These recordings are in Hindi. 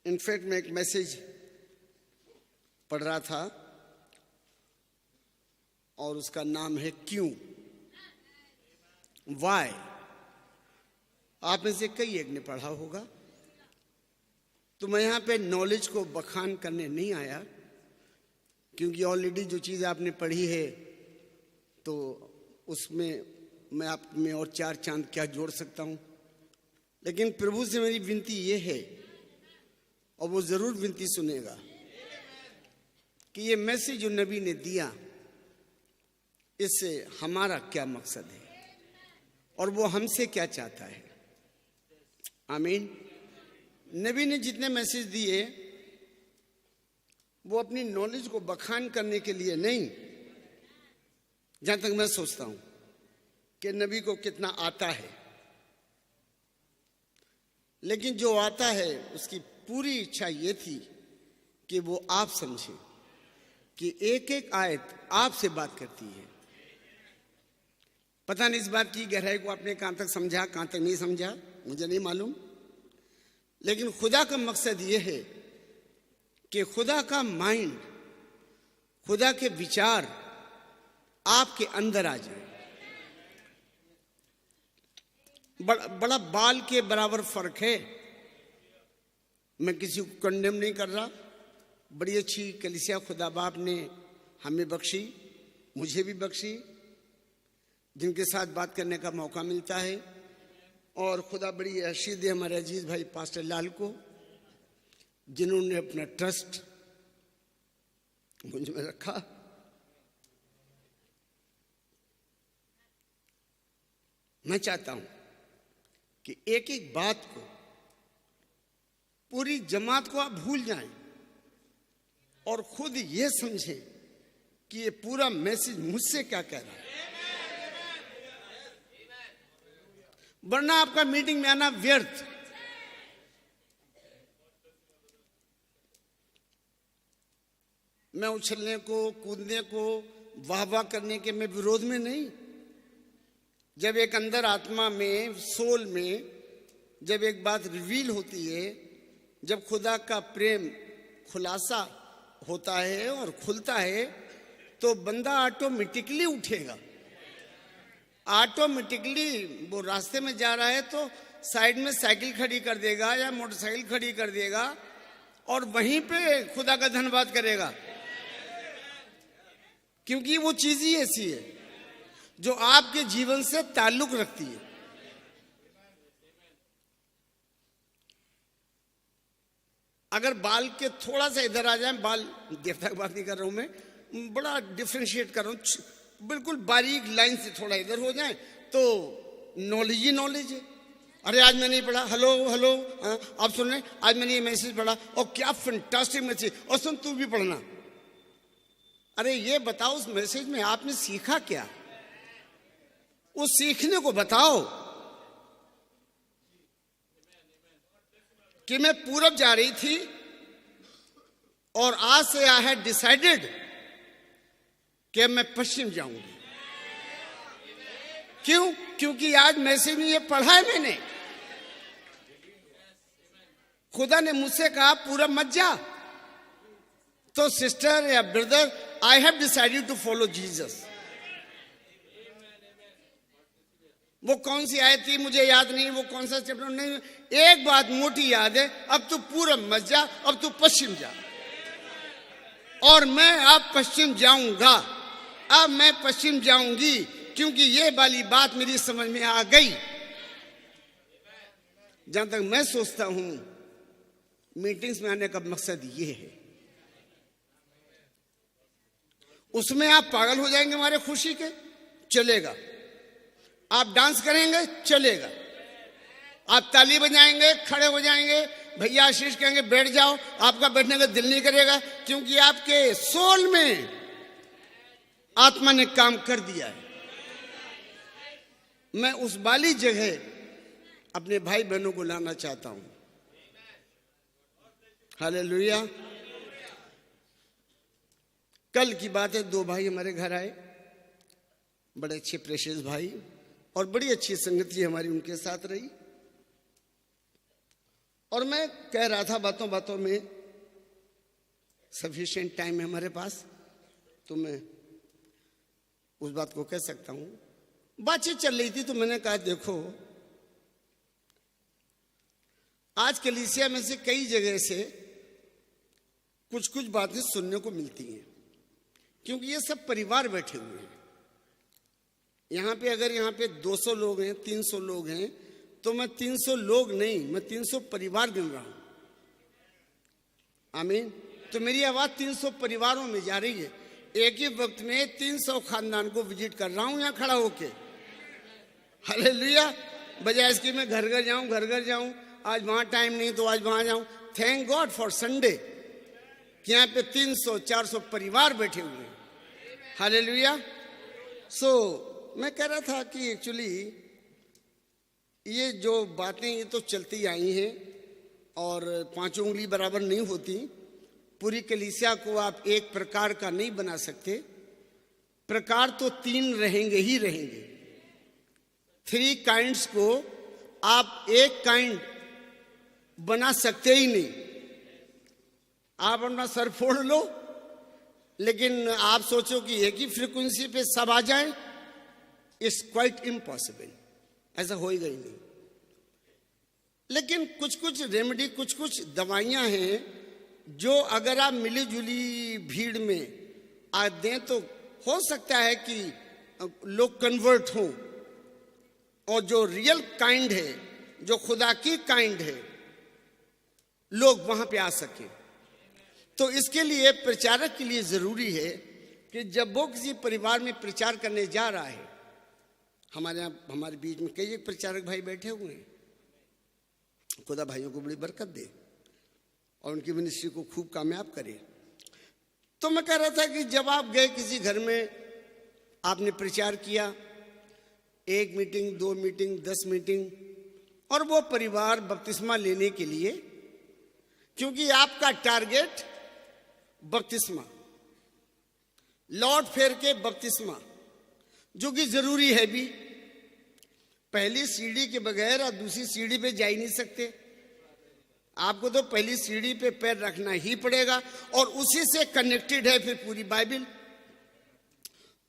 इनफैक्ट मैं एक मैसेज पढ़ रहा था और उसका नाम है क्यों, वाई। आप में से कई एक ने पढ़ा होगा। तो मैं यहाँ पे नॉलेज को बखान करने नहीं आया, क्योंकि ऑलरेडी जो चीज़ आपने पढ़ी है तो उसमें मैं आप में और चार चांद क्या जोड़ सकता हूँ। लेकिन प्रभु से मेरी विनती ये है, और वो ज़रूर विनती सुनेगा, कि ये मैसेज जो नबी ने दिया इससे हमारा क्या मकसद है और वो हमसे क्या चाहता है। आमीन। नबी ने जितने मैसेज दिए वो अपनी नॉलेज को बखान करने के लिए नहीं, जहां तक मैं सोचता हूं कि नबी को कितना आता है, लेकिन जो आता है उसकी पूरी इच्छा ये थी कि वो आप समझे कि एक एक आयत आपसे बात करती है। पता नहीं इस बात की गहराई को आपने कहां तक समझा, कहां तक नहीं समझा, मुझे नहीं मालूम। लेकिन खुदा का मकसद ये है कि खुदा का माइंड, खुदा के विचार आपके अंदर आ जाए। बड़ा बाल के बराबर फर्क है। मैं किसी को कंडेम नहीं कर रहा। बड़ी अच्छी कलीसिया खुदा बाप ने हमें बख्शी, मुझे भी बख्शी, जिनके साथ बात करने का मौका मिलता है। और खुदा बड़ी रशीद है हमारे अजीज भाई पास्टर लाल को, जिन्होंने अपना ट्रस्ट मुझ में रखा। मैं चाहता हूं कि एक एक बात को, पूरी जमात को आप भूल जाएं और खुद ये समझें कि ये पूरा मैसेज मुझसे क्या कह रहा है। वरना आपका मीटिंग में आना व्यर्थ। मैं उछलने को, कूदने को, वाह वाह करने के मैं विरोध में नहीं। जब एक अंदर आत्मा में, सोल में जब एक बात रिवील होती है, जब खुदा का प्रेम खुलासा होता है और खुलता है, तो बंदा ऑटोमेटिकली उठेगा। ऑटोमेटिकली वो रास्ते में जा रहा है तो साइड में साइकिल खड़ी कर देगा या मोटरसाइकिल खड़ी कर देगा और वहीं पे खुदा का धन्यवाद करेगा, क्योंकि वो चीज ही ऐसी है जो आपके जीवन से ताल्लुक रखती है। अगर बाल के थोड़ा सा इधर आ जाए, बाल देवता की बात नहीं कर रहा हूं मैं, बड़ा डिफ्रेंशिएट कर रहा हूं, बिल्कुल बारीक लाइन से थोड़ा इधर हो जाए तो नॉलेज ही नॉलेज है। अरे आज मैंने पढ़ा, हेलो हेलो, आप सुन रहे, आज मैंने ये मैसेज पढ़ा और क्या फैंटास्टिक मैसेज, और सुन तू भी पढ़ना। अरे ये बताओ उस मैसेज में आपने सीखा क्या, उस सीखने को बताओ। कि मैं पूरब जा रही थी और आज से आई हैड डिसाइडेड कि मैं पश्चिम जाऊंगी। क्यों? क्योंकि आज मैसेज में ये पढ़ा है मैंने। खुदा ने मुझसे कहा पूरब मत जा, तो सिस्टर या brother, I have decided to follow Jesus. वो कौन सी आयत थी मुझे याद नहीं, वो कौन सा चैप्टर नहीं, एक बात मोटी याद है, अब तू पूरब मत जा, अब तू पश्चिम जा। और मैं अब पश्चिम जाऊंगा, अब मैं पश्चिम जाऊंगी, क्योंकि ये वाली बात मेरी समझ में आ गई। जहां तक मैं सोचता हूं मीटिंग्स में आने का मकसद ये है। उसमें आप पागल हो जाएंगे हमारे खुशी के, चलेगा। आप डांस करेंगे, चलेगा। आप ताली बजाएंगे, खड़े हो जाएंगे, भैया आशीष कहेंगे बैठ जाओ, आपका बैठने का दिल नहीं करेगा, क्योंकि आपके सोल में आत्मा ने काम कर दिया है। मैं उस वाली जगह अपने भाई बहनों को लाना चाहता हूं। हालेलुया। कल की बात है, दो भाई हमारे घर आए, बड़े अच्छे प्रेशियस भाई, और बड़ी अच्छी संगति हमारी उनके साथ रही। और मैं कह रहा था बातों बातों में, सफिशिएंट टाइम है हमारे पास तो मैं उस बात को कह सकता हूं। बातचीत चल रही थी तो मैंने कहा देखो, आज कलीसिया में से कई जगह से कुछ कुछ बातें सुनने को मिलती हैं, क्योंकि ये सब परिवार बैठे हुए हैं यहाँ पे। अगर यहाँ पे 200 लोग हैं, 300 लोग हैं, तो मैं 300 लोग नहीं, मैं 300 परिवार गिन रहा हूं। आमीन। तो मेरी आवाज 300 परिवारों में जा रही है। एक ही वक्त में 300 खानदान को विजिट कर रहा हूं यहाँ खड़ा होके। हालेलुया। बजाय इसकी मैं घर घर जाऊं, आज वहां टाइम नहीं तो आज वहां जाऊं। थैंक गॉड फॉर संडे कि यहाँ पे 300-400 परिवार बैठे हुए हैं। हालेलुया। सो मैं कह रहा था कि एक्चुअली ये जो बातें ये तो चलती आई हैं और 5 उंगली बराबर नहीं होती। पूरी कलीसिया को आप एक प्रकार का नहीं बना सकते। प्रकार तो 3 रहेंगे ही रहेंगे। 3 काइंड्स को आप एक काइंड बना सकते ही नहीं। आप अपना सर फोड़ लो, लेकिन आप सोचो कि एक ही फ्रीक्वेंसी पे सब आ जाएं, इट्स क्वाइट इम्पॉसिबल। ऐसा होएगा ही नहीं। लेकिन कुछ कुछ रेमेडी, कुछ कुछ दवाइयां हैं जो अगर आप मिली जुली भीड़ में आ दें तो हो सकता है कि लोग कन्वर्ट हों, और जो रियल काइंड है, जो खुदा की काइंड है, लोग वहां पे आ सके। तो इसके लिए प्रचारक के लिए जरूरी है कि जब वो किसी परिवार में प्रचार करने जा रहा है, हमारे बीच में कई एक प्रचारक भाई बैठे हुए हैं, खुदा भाइयों को बड़ी बरकत दे और उनकी मिनिस्ट्री को खूब कामयाब करे। तो मैं कह रहा था कि जब आप गए किसी घर में, आपने प्रचार किया, 1 मीटिंग, 2 मीटिंग, 10 मीटिंग, और वो परिवार बपतिस्मा लेने के लिए, क्योंकि आपका टारगेट बपतिस्मा, लौट फेर के बपतिस्मा, जो कि जरूरी है भी। पहली सीढ़ी के बगैर आप दूसरी सीढ़ी पे जा ही नहीं सकते। आपको तो पहली सीढ़ी पे पैर रखना ही पड़ेगा, और उसी से कनेक्टेड है फिर पूरी बाइबल।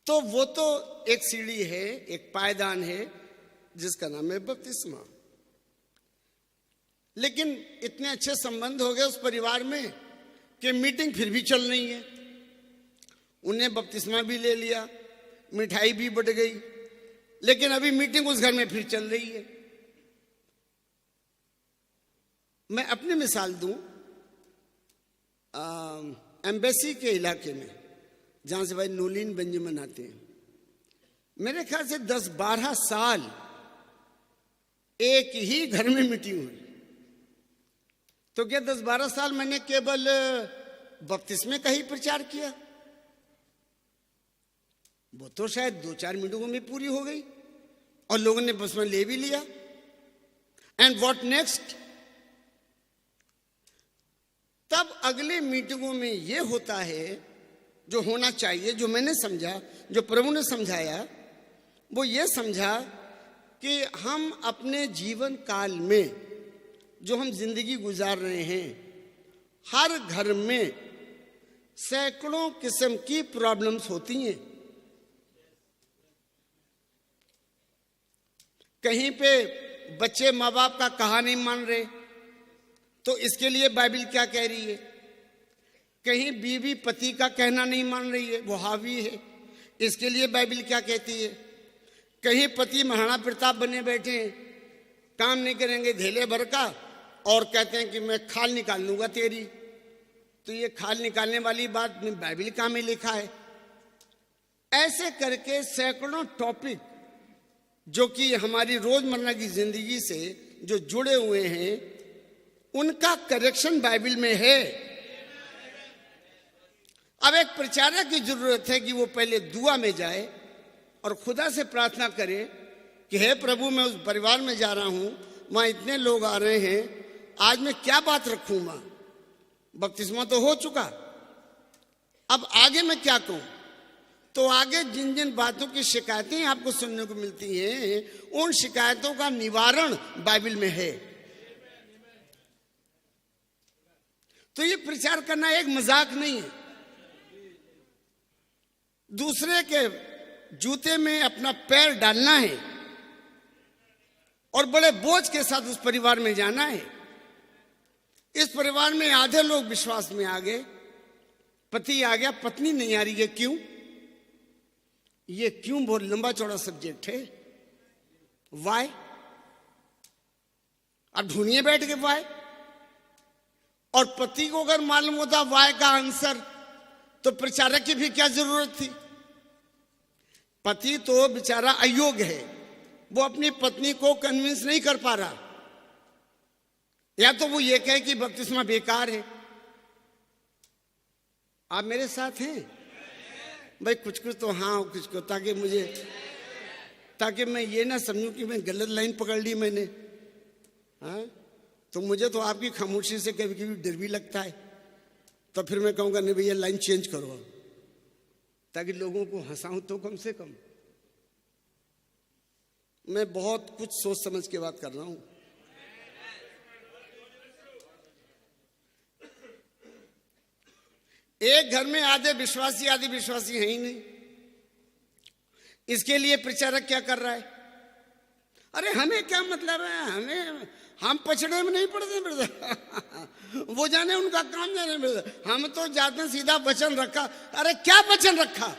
तो वो तो एक सीढ़ी है, एक पायदान है, जिसका नाम है बपतिस्मा। लेकिन इतने अच्छे संबंध हो गए उस परिवार में कि मीटिंग फिर भी चल रही है। उन्हें बपतिस्मा भी ले लिया, मिठाई भी बढ़ गई, लेकिन अभी मीटिंग उस घर में फिर चल रही है। मैं अपनी मिसाल दूं, एम्बेसी के इलाके में, जहां से भाई नोलिन बेंजामिन आते हैं, मेरे ख्याल से 10-12 साल एक ही घर में मीटिंग हुई। तो क्या 10-12 साल मैंने केवल बपतिस्मे का ही प्रचार किया? वो तो शायद 2-4 मीटिंगों में पूरी हो गई और लोगों ने बपतिस्मा ले भी लिया। And what next? तब अगले मीटिंगों में ये होता है जो होना चाहिए, जो मैंने समझा, जो प्रभु ने समझाया, वो ये समझा कि हम अपने जीवन काल में जो हम जिंदगी गुजार रहे हैं, हर घर में सैकड़ों किस्म की प्रॉब्लम्स होती हैं। कहीं पे बच्चे माँ बाप का कहा नहीं मान रहे, तो इसके लिए बाइबल क्या कह रही है? कहीं बीवी पति का कहना नहीं मान रही है, वो हावी है, इसके लिए बाइबल क्या कहती है? कहीं पति महाराणा प्रताप बने बैठे हैं, काम नहीं करेंगे धेले भर का, और कहते हैं कि मैं खाल निकाल लूंगा तेरी। तो ये खाल निकालने वाली बात में बाइबल का में लिखा है। ऐसे करके सैकड़ों टॉपिक जो कि हमारी रोजमर्रा की जिंदगी से जो जुड़े हुए हैं, उनका करेक्शन बाइबल में है। अब एक प्रचारक की जरूरत है कि वो पहले दुआ में जाए और खुदा से प्रार्थना करे कि हे प्रभु, मैं उस परिवार में जा रहा हूं, वहां इतने लोग आ रहे हैं, आज मैं क्या बात रखूं? मां, बपतिस्मा तो हो चुका, अब आगे मैं क्या कहूं? तो आगे जिन जिन बातों की शिकायतें आपको सुनने को मिलती हैं, उन शिकायतों का निवारण बाइबल में है। तो ये प्रचार करना एक मजाक नहीं है। दूसरे के जूते में अपना पैर डालना है और बड़े बोझ के साथ उस परिवार में जाना है। इस परिवार में आधे लोग विश्वास में आ गए, पति आ गया, पत्नी नहीं आ रही है। क्यों? ये क्यों बहुत लंबा चौड़ा सब्जेक्ट है। वाई? अब ढूंढिए बैठ के वाई। और पति को अगर मालूम होता वाई का आंसर, तो प्रचारक की भी क्या जरूरत थी। पति तो बेचारा अयोग्य है, वो अपनी पत्नी को कन्विंस नहीं कर पा रहा। या तो वो ये कहे कि बपतिस्मा बेकार है। आप मेरे साथ हैं भाई? कुछ कुछ तो हाँ, कुछ को, ताकि मैं ये ना समझूं कि मैं गलत लाइन पकड़ ली मैंने। हाँ, तो मुझे तो आपकी खामोशी से कभी कभी डर भी लगता है। तो फिर मैं कहूँगा नहीं भैया लाइन चेंज करो, ताकि लोगों को हंसाऊं तो कम से कम। मैं बहुत कुछ सोच समझ के बात कर रहा हूं। एक घर में आधे विश्वासी आधे विश्वासी है ही नहीं। इसके लिए प्रचारक क्या कर रहा है? अरे हमें क्या मतलब है, हम पछड़े में नहीं पड़ते ब्रदर। वो जाने उनका काम जाने ब्रदर, हम तो जाते सीधा वचन रखा। अरे क्या वचन रखा?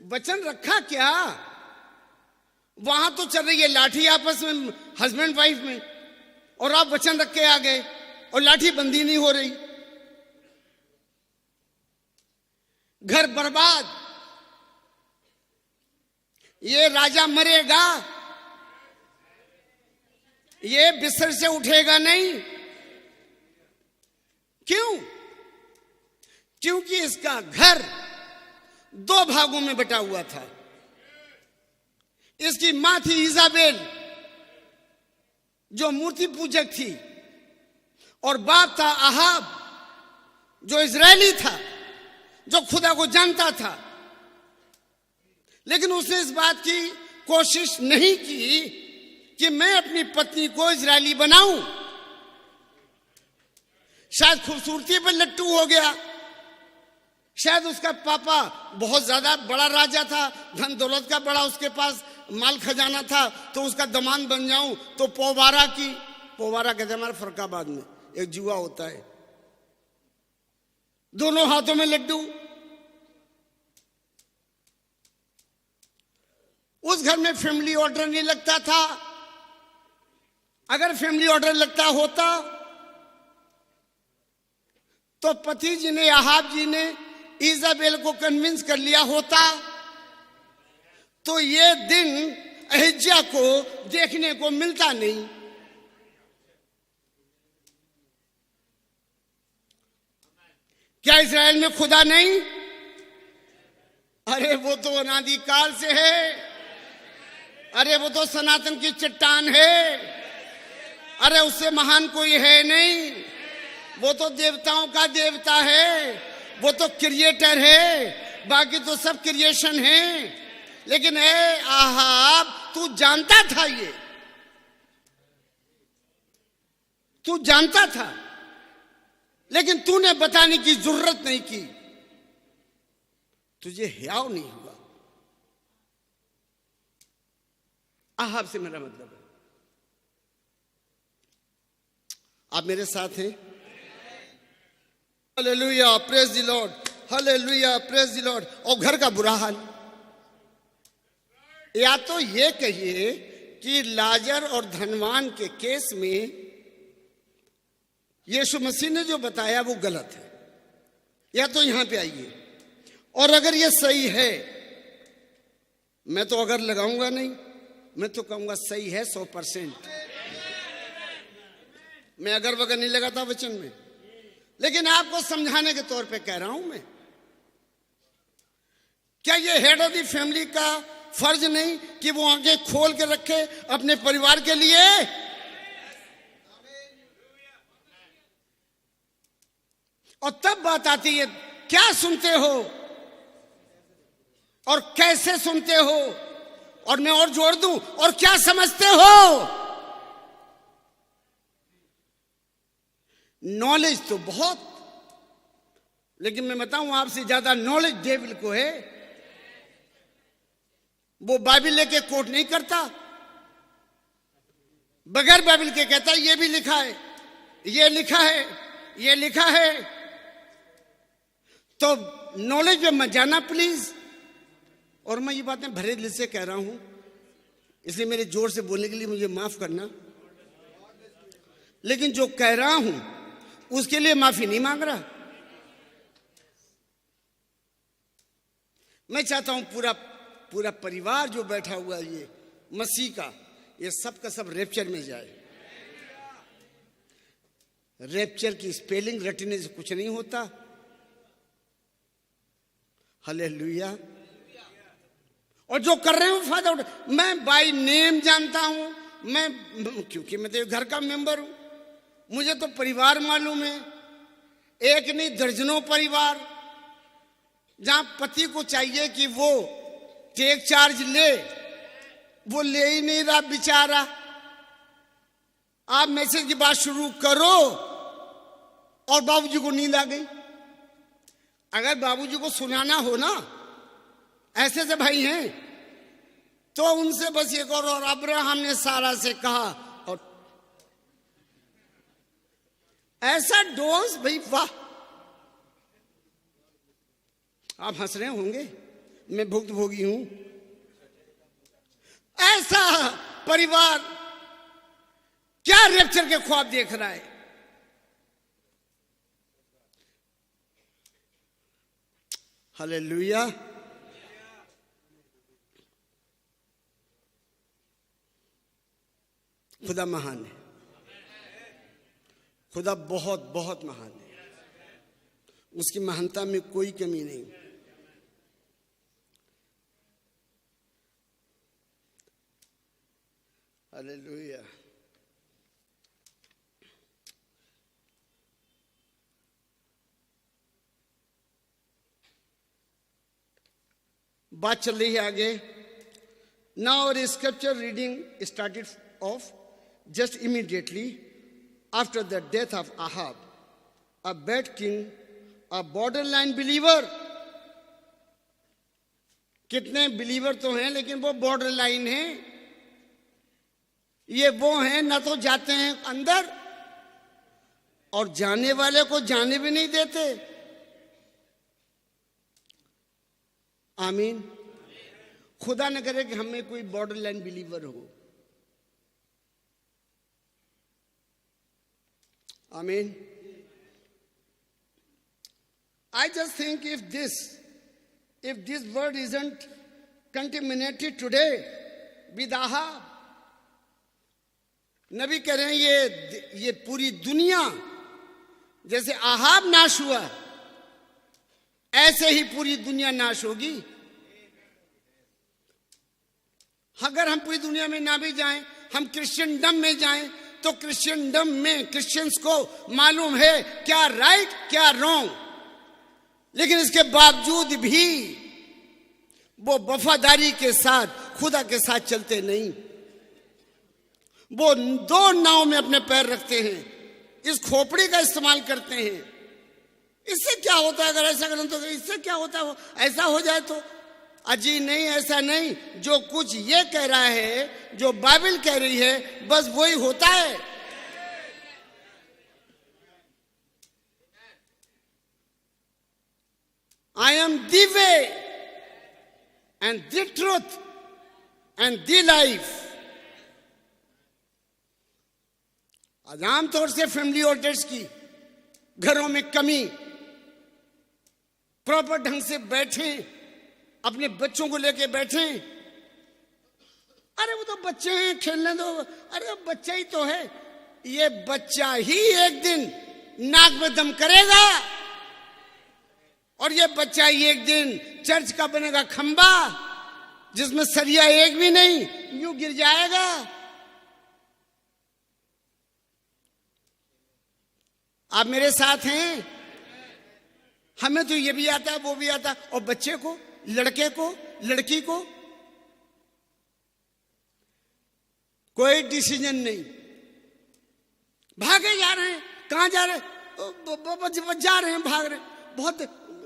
वचन रखा क्या? वहां तो चल रही है लाठी आपस में, हस्बैंड वाइफ में, और आप वचन रख के आ गए और लाठी बंदी नहीं हो रही। घर बर्बाद। ये राजा मरेगा, ये बिस्तर से उठेगा नहीं। क्यों? क्योंकि इसका घर दो भागों में बटा हुआ था। इसकी मां थी इजाबेल, जो मूर्ति पूजक थी, और बाप था अहाब, जो इजरायली था, जो खुदा को जानता था। लेकिन उसने इस बात की कोशिश नहीं की कि मैं अपनी पत्नी को इजरायली बनाऊं। शायद खूबसूरती पर लट्टू हो गया, शायद उसका पापा बहुत ज्यादा बड़ा राजा था, धन दौलत का बड़ा उसके पास माल खजाना था, तो उसका दमान बन जाऊं। तो पोवारा कहते हैं हमारे फरकाबाद में एक जुआ होता है, दोनों हाथों में लड्डू। उस घर में फैमिली ऑर्डर नहीं लगता था। अगर फैमिली ऑर्डर लगता होता तो पति जी ने, अहाब जी ने इजाबेल को कन्विंस कर लिया होता, तो ये दिन अहिज्या को देखने को मिलता नहीं। क्या इस्राएल में खुदा नहीं? अरे वो तो अनादि काल से है। अरे वो तो सनातन की चट्टान है। अरे उससे महान कोई है नहीं। वो तो देवताओं का देवता है, वो तो क्रिएटर है, बाकी तो सब क्रिएशन है। लेकिन ए अहाब, तू जानता था, ये तू जानता था, लेकिन तूने बताने की जरूरत नहीं की। तुझे हियाव नहीं हुआ। अहाब से मेरा मतलब है, आप मेरे साथ हैं? Hallelujah, praise the Lord, hallelujah, praise the Lord. और घर का बुरा हाल, या तो ये कहिए कि लाजर और धनवान के केस में यीशु मसीह ने जो बताया वो गलत है, या तो यहां पे आइए। और अगर ये सही है, मैं तो अगर लगाऊंगा नहीं, मैं तो कहूंगा सही है 100%। मैं अगर वगर नहीं लगाता वचन में, लेकिन आपको समझाने के तौर पे कह रहा हूं मैं। क्या ये हेड ऑफ द फैमिली का फर्ज नहीं कि वो आंखें खोल के रखे अपने परिवार के लिए? और तब बात आती है, क्या सुनते हो और कैसे सुनते हो, और मैं और जोड़ दूं, और क्या समझते हो। नॉलेज तो बहुत, लेकिन मैं बताऊं आपसे ज्यादा नॉलेज डेविल को है। वो बाइबल लेके कोट नहीं करता, बगैर बाइबल के कहता है ये भी लिखा है, ये लिखा है, ये लिखा है। तो नॉलेज में मत जाना प्लीज। और मैं ये बातें भरे दिल से कह रहा हूं, इसलिए मेरे जोर से बोलने के लिए मुझे माफ करना, लेकिन जो कह रहा हूं उसके लिए माफी नहीं मांग रहा। मैं चाहता हूं पूरा पूरा परिवार जो बैठा हुआ है ये मसीह का, ये सब का सब रैप्चर में जाए। रैप्चर की स्पेलिंग रटने से कुछ नहीं होता। हालेलुया। और जो कर रहे हो फायदा उठा। मैं बाय नेम जानता हूं, मैं क्योंकि मैं तो घर का मेंबर हूं, मुझे तो परिवार मालूम है। एक नहीं दर्जनों परिवार, जहां पति को चाहिए कि वो टेक चार्ज ले, वो ले ही नहीं रहा बेचारा। आप मैसेज की बात शुरू करो और बाबूजी को नींद आ गई। अगर बाबूजी को सुनाना हो ना, ऐसे ऐसे भाई हैं, तो उनसे बस ये करो, और अब्राहम ने सारा से कहा, और ऐसा डोज भाई वाह। आप हंस रहे होंगे, मैं भुक्तभोगी हूं। ऐसा परिवार क्या रैप्चर के ख्वाब देख रहा है। हालेलुया। खुदा महान है, खुदा बहुत बहुत महान है, उसकी महानता में कोई कमी नहीं। हालेलुया। बात चल रही है आगे। नाउ और scripture reading started off just immediately after the death of Ahab, a bad king, a borderline believer. कितने बिलीवर तो हैं, लेकिन वो बॉर्डर लाइन है। ये वो हैं ना तो जाते हैं अंदर, और जाने वाले को जाने भी नहीं देते। आमीन। खुदा न करे कि हमें कोई बॉर्डर लाइन बिलीवर हो। Amen. I just think if this word isn't contaminated today with Ahab, नबी कह रहे हैं ये पूरी दुनिया जैसे आहाब नाश हुआ, ऐसे ही पूरी दुनिया नाश होगी। अगर हम पूरी दुनिया में ना भी जाएं, हम क्रिश्चियनडम में जाएं, तो क्रिश्चियनडम में क्रिश्चियंस को मालूम है क्या राइट क्या रॉन्ग, लेकिन इसके बावजूद भी वो वफादारी के साथ खुदा के साथ चलते नहीं। वो दो नाव में अपने पैर रखते हैं, इस खोपड़ी का इस्तेमाल करते हैं। इससे क्या होता है अगर ऐसा करें तो? इससे क्या होता है ऐसा हो जाए तो? अजी नहीं, ऐसा नहीं। जो कुछ ये कह रहा है, जो बाइबल कह रही है, बस वही होता है। I am the way and the truth and the life. आज आमतौर से फैमिली ऑडिटर्स की घरों में कमी, प्रॉपर ढंग से बैठे, अपने बच्चों को लेके बैठे। अरे वो तो बच्चे हैं, खेलने दो। अरे वो बच्चा ही तो है। ये बच्चा ही एक दिन नाक में दम करेगा, और ये बच्चा ही एक दिन चर्च का बनेगा खंबा, जिसमें सरिया एक भी नहीं, यूं गिर जाएगा। आप मेरे साथ हैं? हमें तो ये भी आता है, वो भी आता है, और बच्चे को, लड़के को, लड़की को कोई डिसीजन नहीं। भागे जा रहे हैं। कहां जा रहे हैं? जा रहे हैं, भाग रहे हैं, बहुत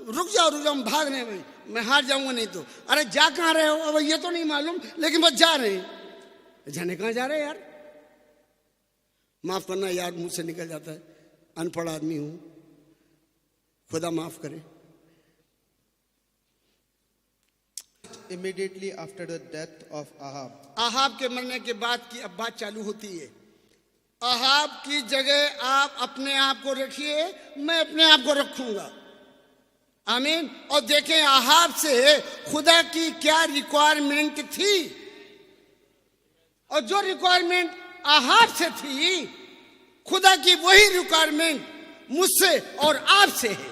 रुक जाओ हम भाग रहे हैं भाई, मैं हार जाऊंगा नहीं तो। अरे जा कहाँ रहे हो? अब ये तो नहीं मालूम, लेकिन बस जा रहे हैं। जाने कहाँ जा रहे हैं यार? माफ करना यार, मुंह से निकल जाता है, अनपढ़ आदमी हूं, खुदा माफ करे। Immediately after the death of Ahab, Ahab के मरने के बाद की अब बात चालू होती है। आहाब की जगह आप अपने आप को रखिए, मैं अपने आप को रखूंगा। आमीन। और देखें आहाब से खुदा की क्या रिक्वायरमेंट थी, और जो रिक्वायरमेंट आहाब से थी, खुदा की वही रिक्वायरमेंट मुझसे और आपसे है।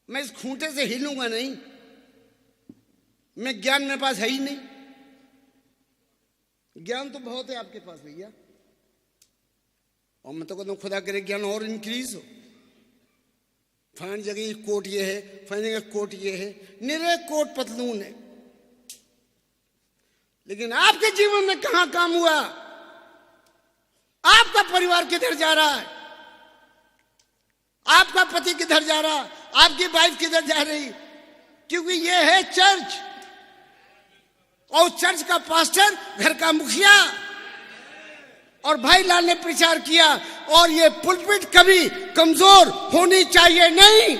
मैं इस खूंटे से हिलूंगा नहीं, मैं ज्ञान मेरे पास है ही नहीं। ज्ञान तो बहुत है आपके पास भैया, और मैं तो कहता हूं खुदा करे ज्ञान और इंक्रीज हो। फलानी जगह कोट ये है, फलानी जगह कोट ये है, निरे कोट पतलून है, लेकिन आपके जीवन में कहां काम हुआ? आपका परिवार किधर जा रहा है? आपका पति किधर जा रहा? आपकी वाइफ किधर जा रही? क्योंकि ये है चर्च, और चर्च का पास्टर घर का मुखिया और भाई लाल ने प्रचार किया, और ये पुलपिट कभी कमजोर होनी चाहिए नहीं।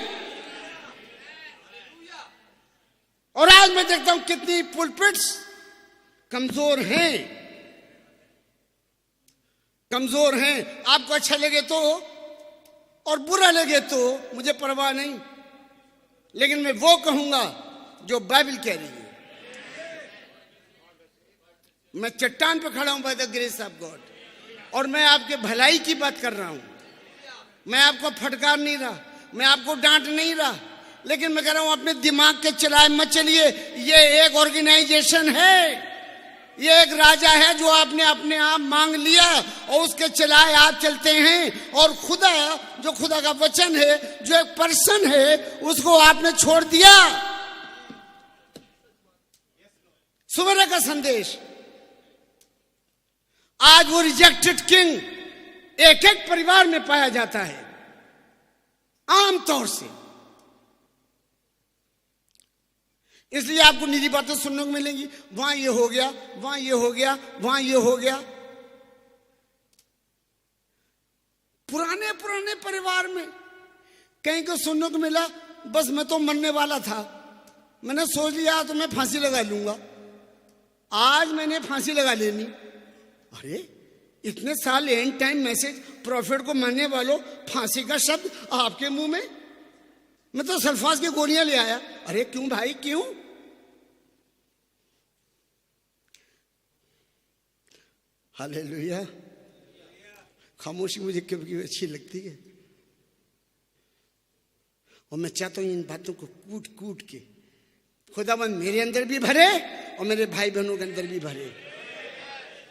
और आज मैं देखता हूं कितनी पुलपिट्स कमजोर हैं, कमजोर हैं। आपको अच्छा लगे तो और बुरा लगे तो मुझे परवाह नहीं, लेकिन मैं वो कहूंगा जो बाइबल कह रही है। मैं चट्टान पे खड़ा हूं by the grace of God, और मैं आपके भलाई की बात कर रहा हूं। मैं आपको फटकार नहीं रहा, मैं आपको डांट नहीं रहा, लेकिन मैं कह रहा हूं अपने दिमाग के चलाए मत चलिए। ये एक ऑर्गेनाइजेशन है, ये एक राजा है जो आपने अपने आप मांग लिया और उसके चलाए आप चलते हैं। और खुदा, जो खुदा का वचन है, जो एक पर्सन है, उसको आपने छोड़ दिया। सुबह का संदेश, आज वो रिजेक्टेड किंग एक एक परिवार में पाया जाता है आमतौर से। इसलिए आपको निजी बातें सुनने को मिलेंगी, वहां ये हो गया, वहां ये हो गया, वहां ये हो गया। पुराने पुराने परिवार में कहीं को सुनने को मिला, बस मैं तो मरने वाला था, मैंने सोच लिया तो मैं फांसी लगा लूंगा, आज मैंने फांसी लगा लेनी। अरे इतने साल एंड टाइम मैसेज, प्रॉफिट को मानने वालों, फांसी का शब्द आपके मुंह में। मैं तो सल्फास की गोलियां ले आया। अरे क्यों भाई, क्यों? हालेलुया। खामोशी मुझे कभी अच्छी लगती है, और मैं चाहता हूं इन बातों को कूट कूट के खुदावंद मेरे अंदर भी भरे और मेरे भाई बहनों के अंदर भी भरे।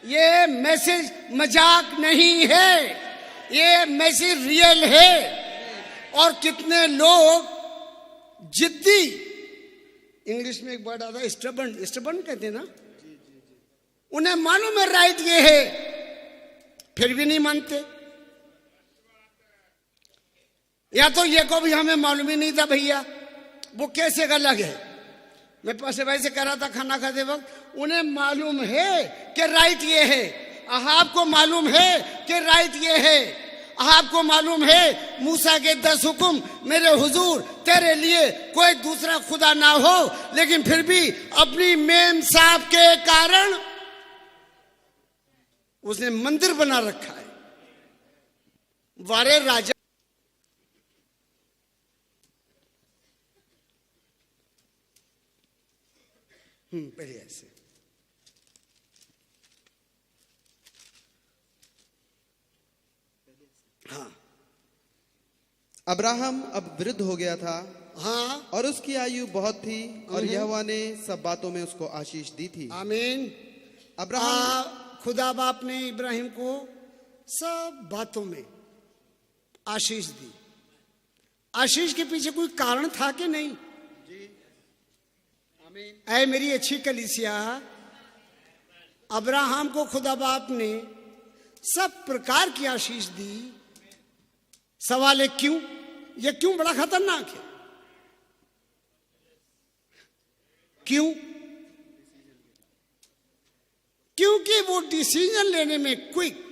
ये मैसेज मजाक नहीं है, ये मैसेज रियल है। और कितने लोग जिद्दी, इंग्लिश में एक वर्ड आता है स्टबर्न, स्टबर्न कहते हैं ना, उन्हें मालूम है राइट ये है, फिर भी नहीं मानते। या तो ये को भी हमें मालूम ही नहीं था भैया, वो कैसे अलग है। मैं पैसे भाई से कह रहा था खाना खाते वक्त, उन्हें मालूम है कि राइट ये है, आपको मालूम है कि राइट ये है, आपको मालूम है मूसा के 10 हुक्म, मेरे हुजूर तेरे लिए कोई दूसरा खुदा ना हो, लेकिन फिर भी अपनी मेम साहब के कारण उसने मंदिर बना रखा है। वारे राजा, पहले ऐसे, हाँ। अब्राहम अब वृद्ध हो गया था, हाँ, और उसकी आयु बहुत थी, और यहोवा ने सब बातों में उसको आशीष दी थी। आमीन। अब्राहम, खुदा बाप ने इब्राहिम को सब बातों में आशीष दी। आशीष के पीछे कोई कारण था कि नहीं? ऐ मेरी अच्छी कलीसिया, अब्राहम को खुदा बाप ने सब प्रकार की आशीष दी, सवाल है क्यों? यह क्यों बड़ा खतरनाक है। क्यों? क्योंकि वो डिसीजन लेने में क्विक।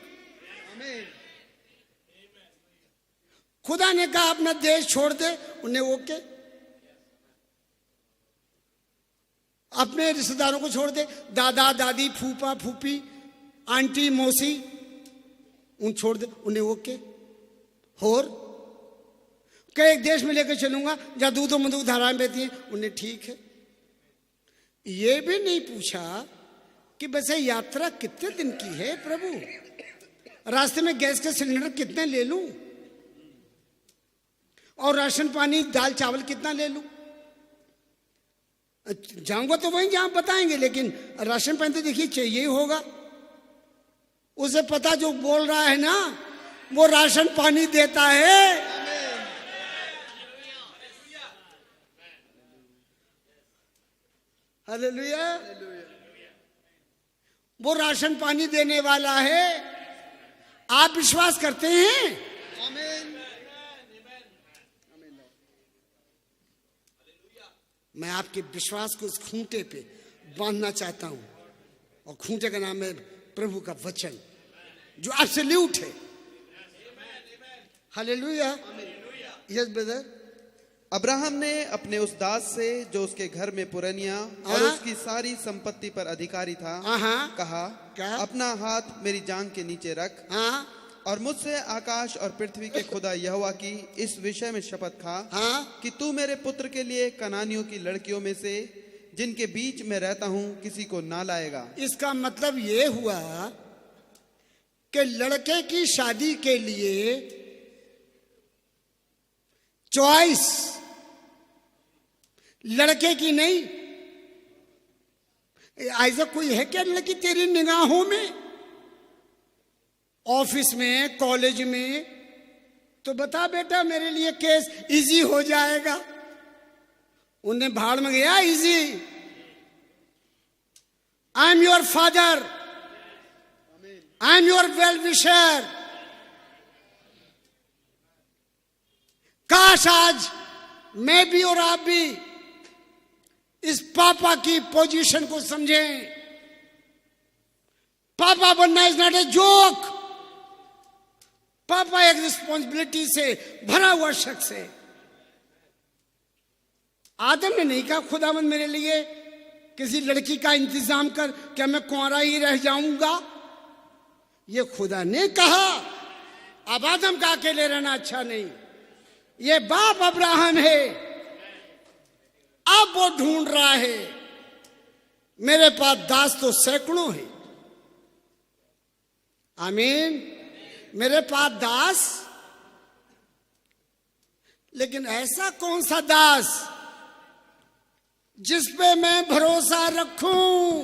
खुदा ने कहा अपना देश छोड़ दे, उन्हें ओके। अपने रिश्तेदारों को छोड़ दे, दादा दादी फूफा फूफी आंटी मौसी उन छोड़ दे, उन्हें ओके। और कई एक देश में लेकर चलूंगा जहां दूध और मधु धाराएं बहती हैं, उन्हें ठीक है। ये भी नहीं पूछा कि वैसे यात्रा कितने दिन की है प्रभु, रास्ते में गैस के सिलेंडर कितने ले लूं, और राशन पानी दाल चावल कितना ले लूं। जाऊंगा तो वहीं जहां बताएंगे, लेकिन राशन पानी तो देखिए चाहिए ही होगा। उसे पता जो बोल रहा है ना, वो राशन पानी देता है। हालेलुया। वो राशन पानी देने वाला है। आप विश्वास करते हैं? मैं आपके विश्वास को इस खूंटे पे बांधना चाहता हूं, और खूंटे का नाम है प्रभु का वचन, जो एब्सोल्यूट है। हालेलुया। Yes brother. अब्राहम ने अपने उस दास से जो उसके घर में पुरनिया और उसकी सारी संपत्ति पर अधिकारी था कहा, क्या? अपना हाथ मेरी जांघ के नीचे रख और मुझसे आकाश और पृथ्वी के खुदा यहोवा की इस विषय में शपथ खा कि तू मेरे पुत्र के लिए कनानियों की लड़कियों में से जिनके बीच में रहता हूं किसी को ना लाएगा। इसका मतलब ये हुआ कि लड़के की शादी के लिए चॉइस लड़के की नहीं। ऐसा कोई है क्या लड़की तेरी निगाहों में, ऑफिस में, कॉलेज में? तो बता बेटा, मेरे लिए केस इजी हो जाएगा। उन्हें भाड़ में गया easy. I am your father, I am your well wisher. काश आज मैं भी और आप भी इस पापा की पोजीशन को समझें। पापा बनना इज नॉट ए जोक। पापा एक रिस्पॉन्सिबिलिटी से भरा हुआ शख्स है। आदम ने नहीं कहा खुदावंद मेरे लिए किसी लड़की का इंतजाम कर, क्या मैं कुंवारा ही रह जाऊंगा। ये खुदा ने कहा। अब आदम का अकेले रहना अच्छा नहीं। ये बाप अब्राहम है, अब वो ढूंढ रहा है। मेरे पास दास तो सैकड़ों हैं। आमीन। मेरे पास दास, लेकिन ऐसा कौन सा दास जिस पे मैं भरोसा रखूं?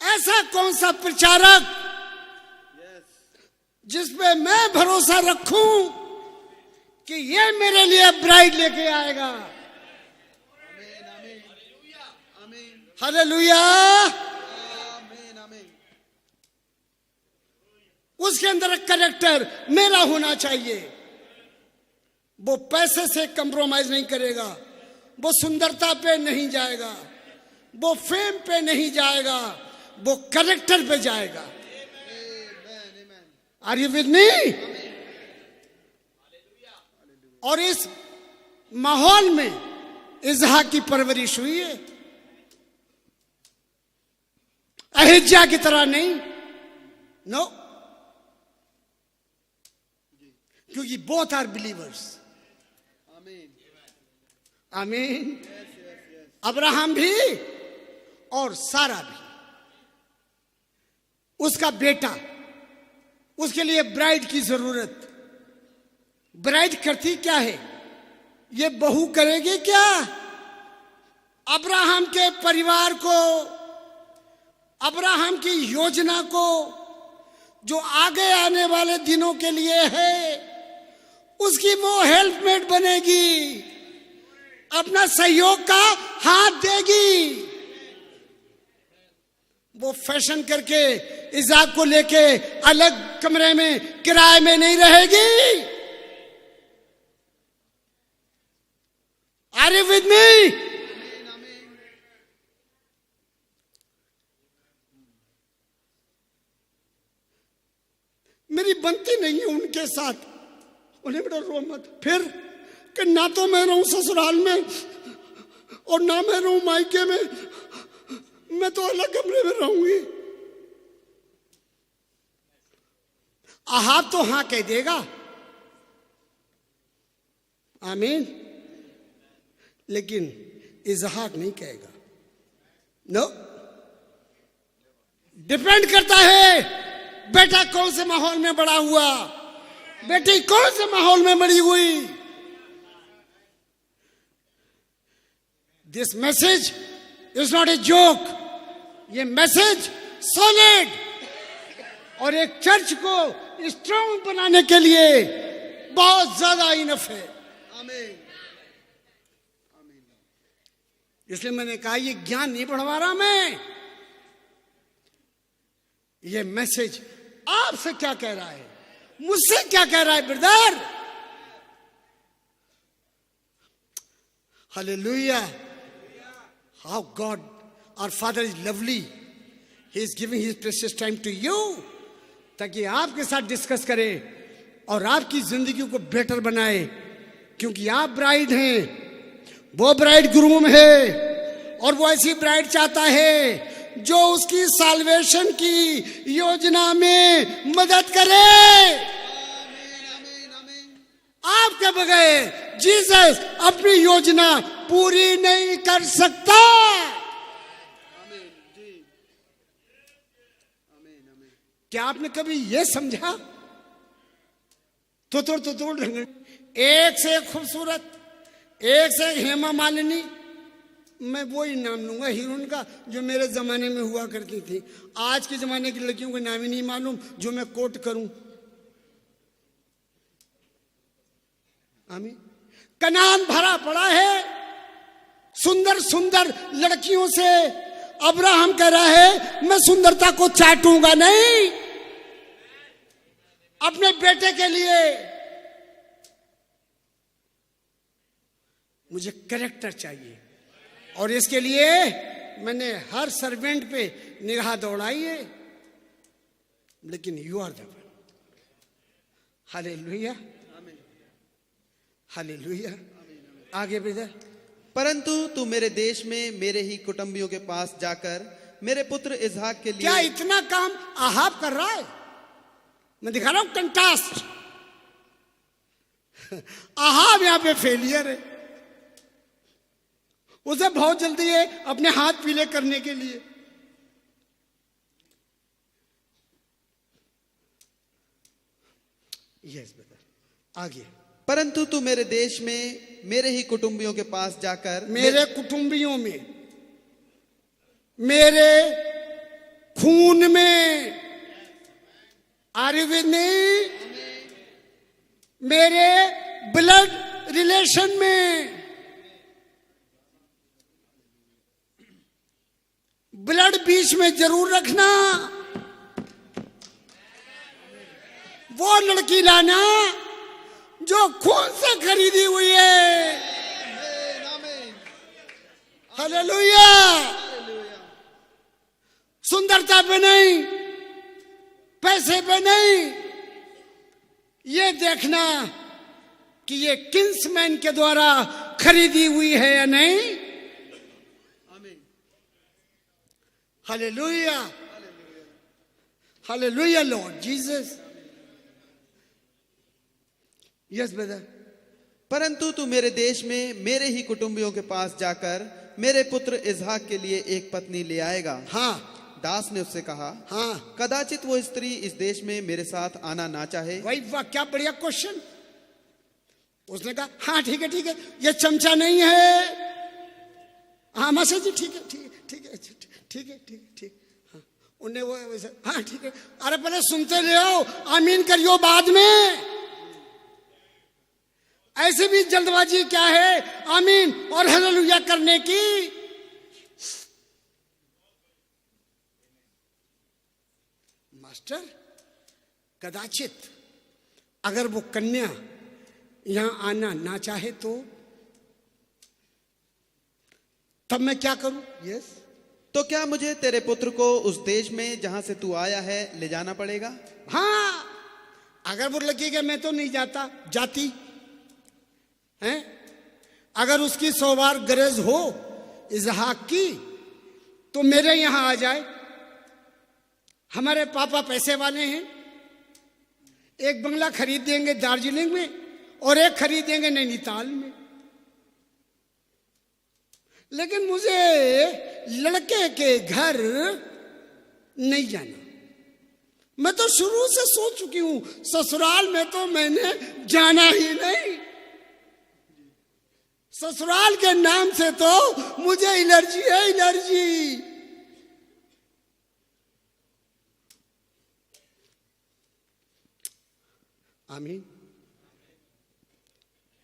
ऐसा कौन सा प्रचारक जिस पे मैं भरोसा रखूं कि ये मेरे लिए ब्राइड लेके आएगा। हालेलुया। उसके अंदर एक कैरेक्टर मेरा होना चाहिए। वो पैसे से कंप्रोमाइज नहीं करेगा, वो सुंदरता पे नहीं जाएगा, वो फेम पे नहीं जाएगा, वो कैरेक्टर पे जाएगा। Are you with me? और इस माहौल में इसहाक की परवरिश हुई है। अहिज्या की तरह नहीं, नो, क्योंकि बोथ आर बिलीवर्स। आमीन। अब्राहम भी और सारा भी। उसका बेटा, उसके लिए ब्राइड की जरूरत। ब्राइड करती क्या है? ये बहू करेगी क्या? अब्राहम के परिवार को, अब्राहम की योजना को, जो आगे आने वाले दिनों के लिए है, उसकी वो हेल्पमेट बनेगी, अपना सहयोग का हाथ देगी। वो वो फैशन करके इज़हाक को लेके अलग कमरे में किराए में नहीं रहेगी। Are you with me? मेरी बनती नहीं है उनके साथ। उन्हें बेटा रो मत। फिर कि ना तो मैं रहूं ससुराल में और ना मैं रहूं मायके में, मैं तो अलग कमरे में रहूंगी। अहाब तो हां कह देगा, आमीन, लेकिन इज़हाक नहीं कहेगा। नो, डिपेंड करता है बेटा कौन से माहौल में बड़ा हुआ, बेटी कौन से माहौल में बड़ी हुई। This message is not a joke. ये मैसेज सॉलिड और एक चर्च को स्ट्रांग बनाने के लिए बहुत ज्यादा इनफ है। आमीन। इसलिए मैंने कहा ये ज्ञान नहीं बढ़वा रहा मैं, ये मैसेज आपसे क्या कह रहा है, मुझसे क्या कह रहा है brother. Hallelujah. How God our father is lovely, he is giving his precious time to you, ताकि आपके साथ डिस्कस करे और आपकी जिंदगी को बेटर बनाए, क्योंकि आप ब्राइड हैं, वो ब्राइड ग्रूम है, और वो ऐसी ब्राइड चाहता है जो उसकी साल्वेशन की योजना में मदद करे। आपके बगैर जीसस अपनी योजना पूरी नहीं कर सकता। क्या आपने कभी यह समझा? तो एक से एक खूबसूरत, एक से एक हेमा मालिनी, मैं वो ही नाम लूंगा हीरोइन का जो मेरे जमाने में हुआ करती थी। आज के जमाने की लड़कियों का नाम ही नहीं मालूम जो मैं कोट करूं। आमीन। कनान भरा पड़ा है सुंदर सुंदर लड़कियों से। अब्राहम कह रहा है मैं सुंदरता को चाटूंगा नहीं, अपने बेटे के लिए मुझे कैरेक्टर चाहिए, और इसके लिए मैंने हर सर्वेंट पे निगाह दौड़ाई है, लेकिन you are the one. Hallelujah, hallelujah. आगे ब्रदर। परंतु तू मेरे देश में मेरे ही कुटुंबियों के पास जाकर मेरे पुत्र इज़हाक के लिए। क्या इतना काम अहाब कर रहा है? मैं दिखा रहा हूं कंट्रास्ट। अहाब यहां पे फेलियर है, उसे बहुत जल्दी है अपने हाथ पीले करने के लिए। यस ब्रदर, आगे। परंतु तू मेरे देश में मेरे ही कुटुंबियों के पास जाकर, मेरे कुटुंबियों में, मेरे खून में, आर यू विद मी? मेरे ब्लड रिलेशन में, ब्लड बीच में जरूर रखना। वो लड़की लाना जो खून से खरीदी हुई है। हालेलुया। सुंदरता पे नहीं, पैसे पे नहीं, ये देखना कि ये किंग्समैन के द्वारा खरीदी हुई है या नहीं। Hallelujah, hallelujah Lord Jesus. Yes brother. परंतु तू मेरे देश में मेरे ही कुटुंबियों के पास जाकर मेरे पुत्र इज़हाक के लिए एक पत्नी ले आएगा। हाँ। दास ने उससे कहा, हाँ, कदाचित वो स्त्री इस देश में मेरे साथ आना ना चाहे। भाई वाह, क्या बढ़िया क्वेश्चन। उसने कहा हाँ ठीक है ठीक है, ये चमचा नहीं है। हाँ मासा जी ठीक है ठीक है ठीक है ठीक है ठीक ठीक। हाँ, उन्हें वो वैसे हाँ ठीक है। अरे पहले सुनते ले आओ, आमीन करियो बाद में। ऐसे भी जल्दबाजी क्या है आमीन और हालेलुया करने की। पास्टर, कदाचित अगर वो कन्या यहां आना ना चाहे तो तब मैं क्या करूं? यस। तो क्या मुझे तेरे पुत्र को उस देश में जहां से तू आया है ले जाना पड़ेगा? हाँ, अगर वो लगेगा मैं तो नहीं जाती हैं। अगर उसकी 100 बार गरज हो इसहाक की तो मेरे यहां आ जाए। हमारे पापा पैसे वाले हैं, एक बंगला खरीद देंगे दार्जिलिंग में और एक खरीद देंगे नैनीताल में। लेकिन मुझे लड़के के घर नहीं जाना। मैं तो शुरू से सोच चुकी हूं ससुराल में तो मैंने जाना ही नहीं। ससुराल के नाम से तो मुझे एलर्जी है, एलर्जी। आमीन।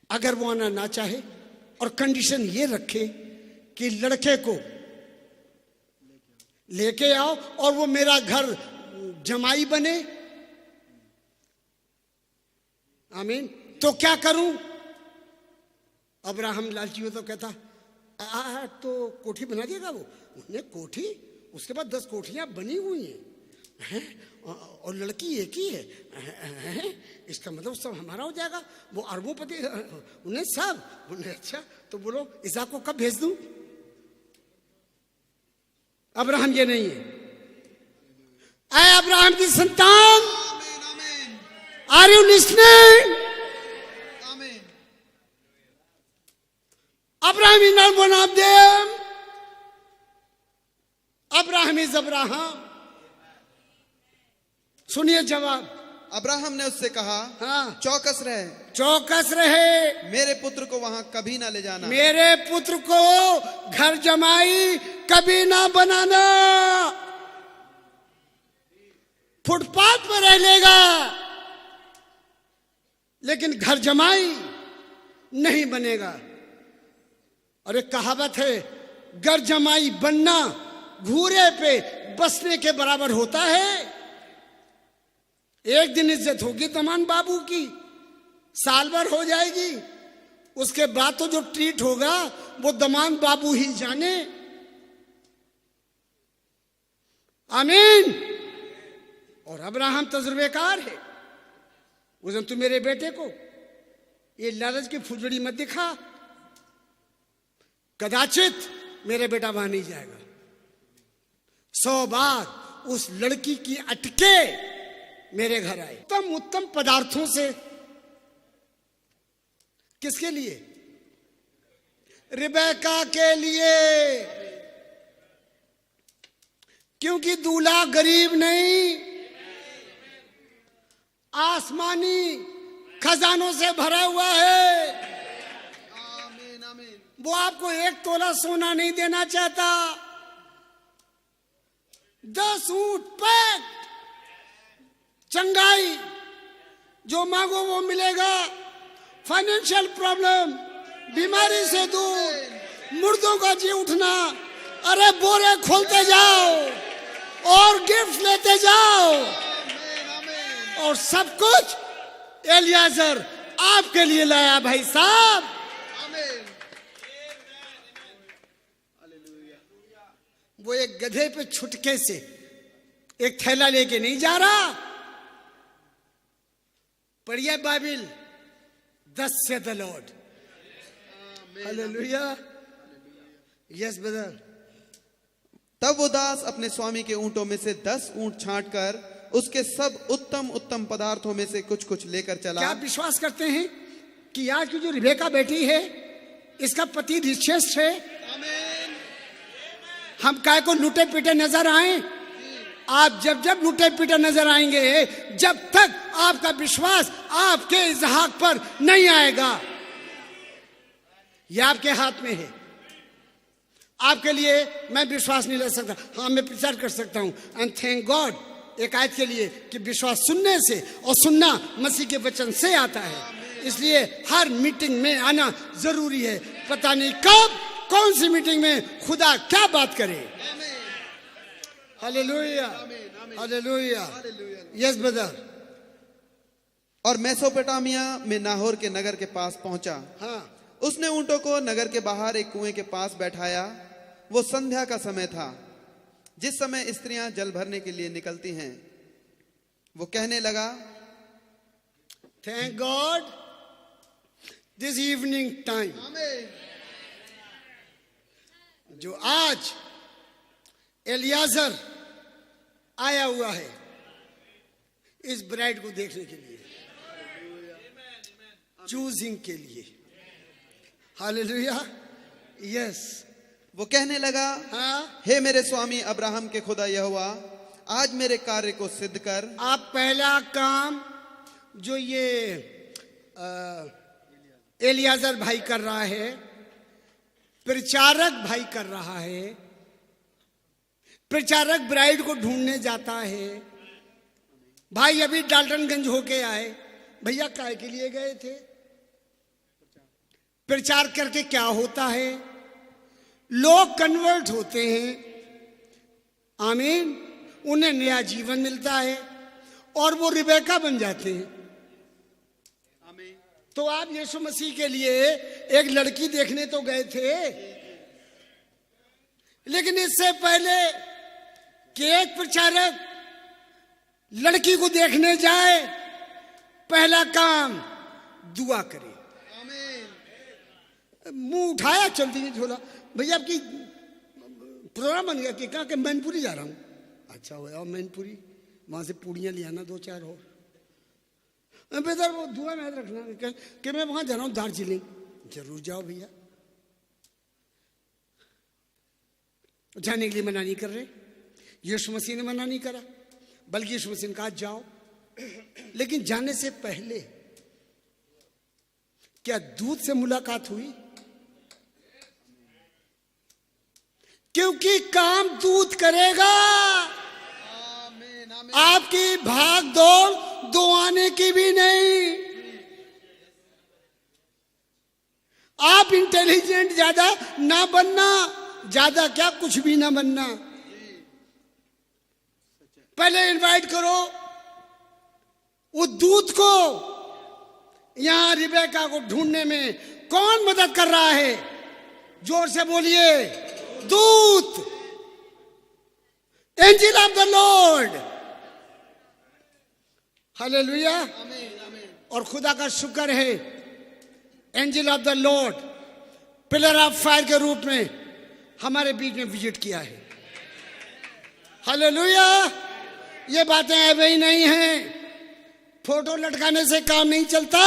अगर वो आना ना चाहे और कंडीशन ये रखे कि लड़के को लेके आओ और वो मेरा घर जमाई बने, आमीन, तो क्या करूं? अब्राहम लालची हो तो कहता तो कोठी बना देगा वो। उसने कोठी, उसके बाद 10 कोठियां बनी हुई हैं और लड़की एक ही है। इसका मतलब सब हमारा हो जाएगा। वो अरबोपति उन्हें सब। उन्हें अच्छा तो बोलो इसहाक को कब भेज दूं? अब्राहम ये नहीं है। आए अब्राहम की संतान, are you listening? Abraham is not one of them. Abraham is Abraham. सुनिए जवाब। अब्राहम ने उससे कहा, हाँ, चौकस रहे, चौकस रहे, मेरे पुत्र को वहां कभी ना ले जाना, मेरे पुत्र को घर जमाई कभी ना बनाना। फुटपाथ पर रह लेगा लेकिन घर जमाई नहीं बनेगा। और एक कहावत है, घर जमाई बनना घूरे पे बसने के बराबर होता है। एक दिन इज्जत होगी तमान बाबू की, साल भर हो जाएगी, उसके बाद तो जो ट्रीट होगा वो दमान बाबू ही जाने। आमीन। और अब्राहम तजुर्बेकार है। उस दिन तू मेरे बेटे को ये लालच की फुलझड़ी मत दिखा, कदाचित मेरे बेटा वहां नहीं जाएगा। 100 बार उस लड़की की अटके मेरे घर आए। उत्तम उत्तम पदार्थों से, किसके लिए? रिबेका के लिए। क्योंकि दूल्हा गरीब नहीं, आसमानी खजानों से भरा हुआ है। वो आपको 1 तोला सोना नहीं देना चाहता। 10 ऊंट पैक, चंगाई, जो मांगो वो मिलेगा। फाइनेंशियल प्रॉब्लम, बीमारी से दूर, मुर्दों का जी उठना। अरे बोरे खोलते जाओ और गिफ्ट लेते जाओ और सब कुछ एलियाजर आपके लिए लाया भाई साहब। वो एक गधे पे छुटके से एक थैला लेके नहीं जा रहा। पढ़िए Bible, thus saith the Lord. Hallelujah. Yes brother. तब वो दास अपने स्वामी के ऊंटों में से 10 ऊंट छांटकर उसके सब उत्तम उत्तम पदार्थों में से कुछ कुछ लेकर चला। क्या आप विश्वास करते हैं कि आज की जो रिबेका बेटी है इसका पति रिचेस्ट है? हम काय को लूटे पीटे नजर आए? आप जब जब लूटे पीटे नजर आएंगे, जब तक आपका विश्वास आपके इसहाक पर नहीं आएगा। यह आपके हाथ में है। आपके लिए मैं विश्वास नहीं ले सकता। हाँ, मैं प्रचार कर सकता हूं एंड थैंक गॉड एक आयत के लिए कि विश्वास सुनने से और सुनना मसीह के वचन से आता है। इसलिए हर मीटिंग में आना जरूरी है। पता नहीं कब कौन सी मीटिंग में खुदा क्या बात करे। Hallelujah, hallelujah. Yes brother. और मेसोपोटामिया में नाहोर के नगर के पास पहुंचा। हाँ। उसने ऊंटों को नगर के बाहर एक कुएं के पास बैठाया। वो संध्या का समय था, जिस समय स्त्रियां जल भरने के लिए निकलती हैं। वो कहने लगा, thank God this evening time, जो आज एलियाजर आया हुआ है इस ब्राइड को देखने के लिए, चूजिंग के लिए। Hallelujah, yes. वो कहने लगा, हाँ? हे मेरे स्वामी अब्राहम के खुदा यहोवा, आज मेरे कार्य को सिद्ध कर। आप पहला काम जो ये एलियाजर भाई कर रहा है, प्रचारक भाई कर रहा है, प्रचारक ब्राइड को ढूंढने जाता है। भाई अभी डाल्टनगंज होके आए, भैया काय के लिए गए थे? प्रचार करके क्या होता है? लोग कन्वर्ट होते हैं, आमीन, उन्हें नया जीवन मिलता है और वो रिबेका बन जाते हैं। तो आप यीशु मसीह के लिए एक लड़की देखने तो गए थे, लेकिन इससे पहले कि एक प्रचारक लड़की को देखने जाए, पहला काम दुआ करे। मुंह उठाया, चलती है झोला, भैया आपकी प्रोग्राम बन गया कि कहा कि मैनपुरी जा रहा हूं। अच्छा हुआ, मैनपुरी वहां से पूड़ियां ले आना 2-4 और। बेहतर वो दुआ में याद रखना कि मैं वहां जा रहा हूं दार्जिलिंग। जरूर जाओ भैया, जाने के लिए मना नहीं कर रहे, यीशु मसीह ने मना नहीं करा, बल्कि यीशु मसीह ने कहा जाओ। लेकिन जाने से पहले क्या दूत से मुलाकात हुई? क्योंकि काम दूत करेगा। आपकी भाग दौड़ दो आने की भी नहीं। आप इंटेलिजेंट ज्यादा ना बनना, ज्यादा क्या कुछ भी ना बनना। पहले इनवाइट करो उस दूत को। यहां रिबेका को ढूंढने में कौन मदद कर रहा है? जोर से बोलिए, दूत, angel of the Lord. Hallelujah. और खुदा का शुक्र है, angel of the Lord pillar of fire के रूप में हमारे बीच में विजिट किया है। हालेलुया। ये बातें ऐसे ही नहीं हैं, फोटो लटकाने से काम नहीं चलता,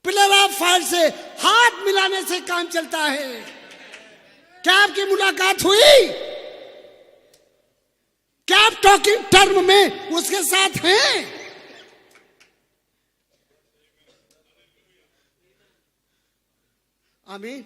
पिलर ऑफ फायर से हाथ मिलाने से काम चलता है। क्या आपकी मुलाकात हुई? क्या आप टॉकिंग टर्म में उसके साथ हैं? आमीन।